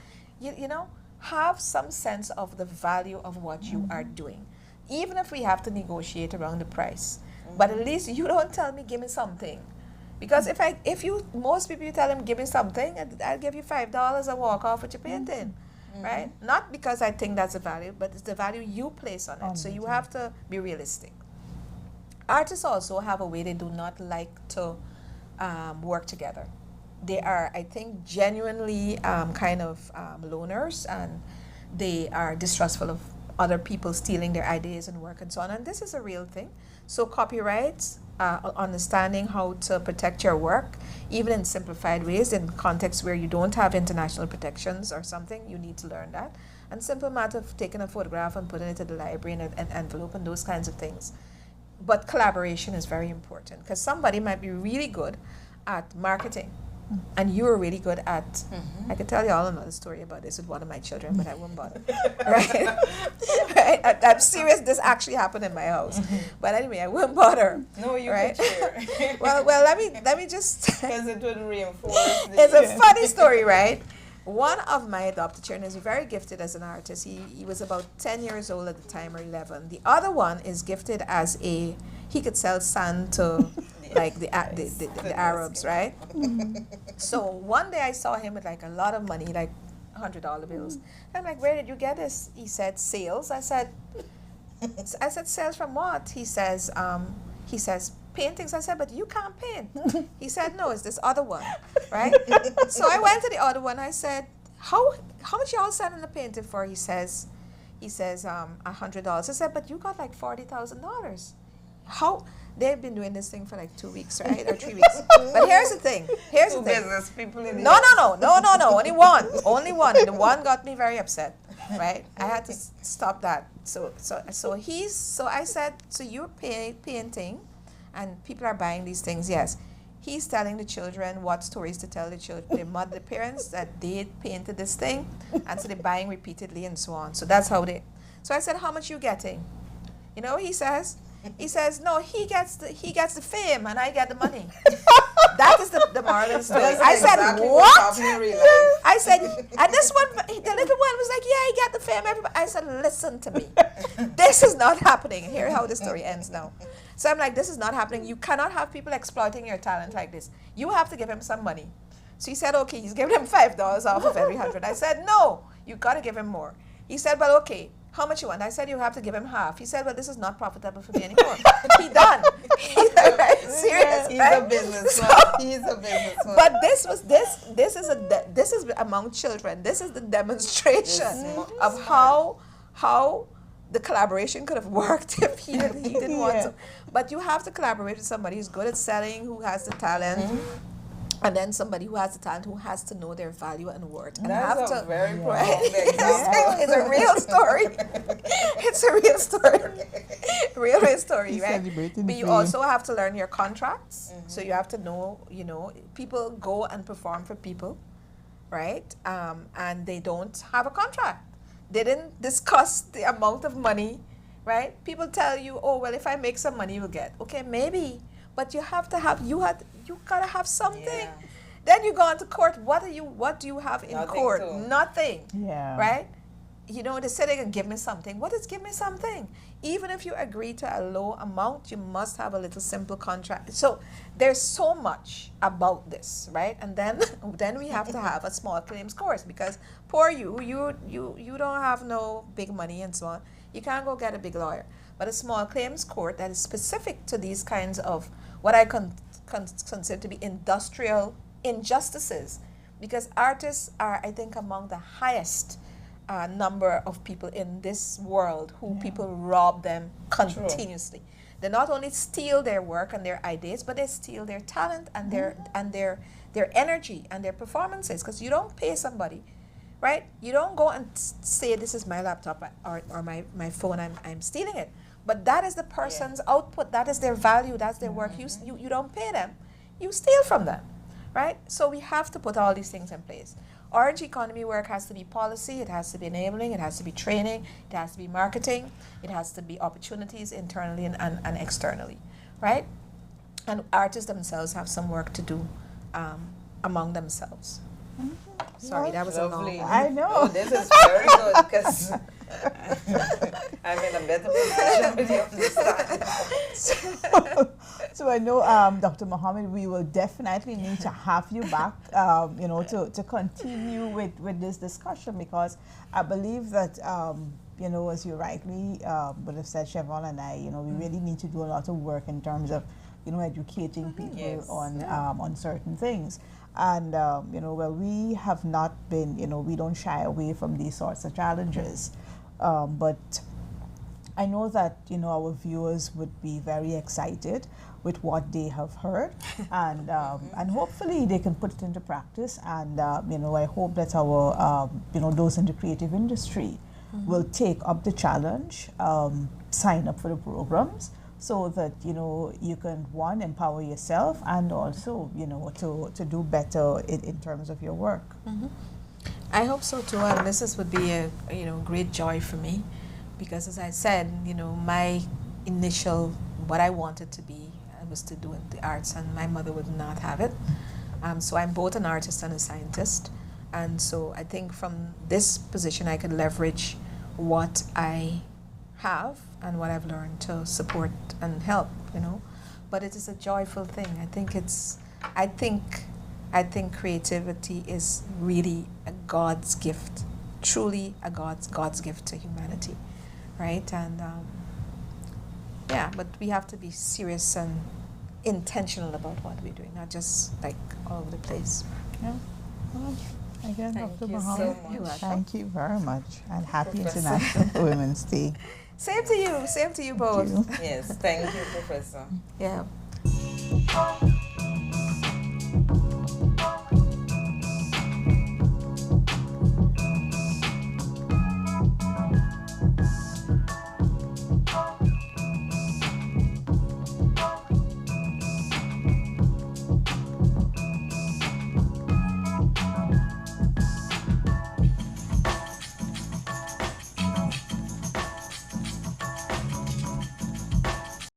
You know, have some sense of the value of what you are doing. Even if we have to negotiate around the price. But at least you don't tell me, give me something. Because most people, you tell them, give me something, I'll give you $5 and walk off with your painting, right? Not because I think that's a value, but it's the value you place on it. So you have to be realistic. Artists also have a way they do not like to work together. They are, I think, genuinely kind of loners, and they are distrustful of other people stealing their ideas and work and so on. And this is a real thing. So copyrights, understanding how to protect your work, even in simplified ways, in contexts where you don't have international protections or something, you need to learn that. And simple matter of taking a photograph and putting it in the library in an envelope and those kinds of things. But collaboration is very important, because somebody might be really good at marketing and you're really good at, I could tell you all another story about this with one of my children, but I won't bother. Right? Right? I'm serious, this actually happened in my house. But anyway, I won't bother. No, you right? could share. well, let me just... Because it would reinforce It's a funny story, right? One of my adopted children is very gifted as an artist. He was about 10 years old at the time, or 11. The other one is gifted as he could sell sand to like the Arabs, right? So one day I saw him with like a lot of money, like $100 bills. I'm like, where did you get this? He said, sales. I said, sales from what? He says, paintings. I said, but you can't paint. He said, no, it's this other one, right? So I went to the other one. I said, how much y'all selling the painting for? He says, $100. I said, but you got like $40,000. How? They've been doing this thing for like 2 weeks, right? Or 3 weeks. But here's the thing. Here's the thing. Business people in No. Only one. The one got me very upset, right? I had to stop that. So I said, so you're painting, and people are buying these things. Yes. He's telling the children what stories to tell the children, the parents, that they painted this thing, and so they're buying repeatedly and so on. So that's how they. So I said, how much you getting? You know, he says, no, he gets the fame and I get the money. That is the moral of the story. I said, exactly what? I said, and this one, the little one was like, yeah, he got the fame. Everybody. I said, listen to me. This is not happening. Here's how the story ends now. So I'm like, this is not happening. You cannot have people exploiting your talent like this. You have to give him some money. So he said, okay, he's giving him $5 off of every 100. I said, no, you got to give him more. He said, well, okay. How much you want? I said, you have to give him half. He said, well, this is not profitable for me anymore. He done. He's right? Serious, He's right? a businessman. He's a businessman. But this is among children. This is the demonstration of how the collaboration could have worked if he didn't want to. But you have to collaborate with somebody who's good at selling, who has the talent. And then somebody who has the talent, who has to know their value and worth. And That's a very profound It's a real story. It's a real story. Real story, right? But you also have to learn your contracts. So you have to know, people go and perform for people, right? And they don't have a contract. They didn't discuss the amount of money, right? People tell you, oh, well, if I make some money, you'll get. Okay, maybe. But you have to have, you gotta have something. Yeah. Then you go on to court. What do you have in court? Nothing. Yeah. Right? They say they can give me something. What is give me something? Even if you agree to a low amount, you must have a little simple contract. So there's so much about this, right? And then we have to have a small claims course, because poor you don't have no big money and so on. You can't go get a big lawyer. But a small claims court that is specific to these kinds of what I consider to be industrial injustices, because artists are, I think, among the highest number of people in this world who people rob them continuously. They not only steal their work and their ideas, but they steal their talent and their energy and their performances. Because you don't pay somebody, right? You don't go and say, this is my laptop or my phone, I'm stealing it. But that is the person's output. That is their value. That's their work. You don't pay them. You steal from them, right? So we have to put all these things in place. Orange economy work has to be policy, it has to be enabling, it has to be training, it has to be marketing, it has to be opportunities internally and externally, right? And artists themselves have some work to do among themselves. Sorry, that was a long Lovely. one. I know. Oh, this is very good because I'm in a better position with you understand. So I know, Dr. Mohammed, we will definitely need to have you back, to continue with this discussion, because I believe that, as you rightly would have said, Siobhan and I, we really need to do a lot of work in terms of, educating people on certain things. And, we have not been, we don't shy away from these sorts of challenges. But I know that, our viewers would be very excited with what they have heard, and hopefully they can put it into practice. And, I hope that our, those in the creative industry will take up the challenge, sign up for the programs, so that, you can, one, empower yourself, and also, to do better in terms of your work. I hope so too, and this would be a great joy for me, because as I said, my initial, what I wanted to be was to do the arts, and my mother would not have it. So I'm both an artist and a scientist, and so I think from this position I could leverage what I have and what I've learned to support and help, But it is a joyful thing. I think creativity is really a God's gift, truly a God's gift to humanity, right? And but we have to be serious and intentional about what we're doing, not just like all over the place. Yeah. Well, again, Thank Dr. you so Mohammed, much. thank you very much, and happy Professor. International Women's Day. Same to you both. you. Yes, thank you, Professor. Yeah.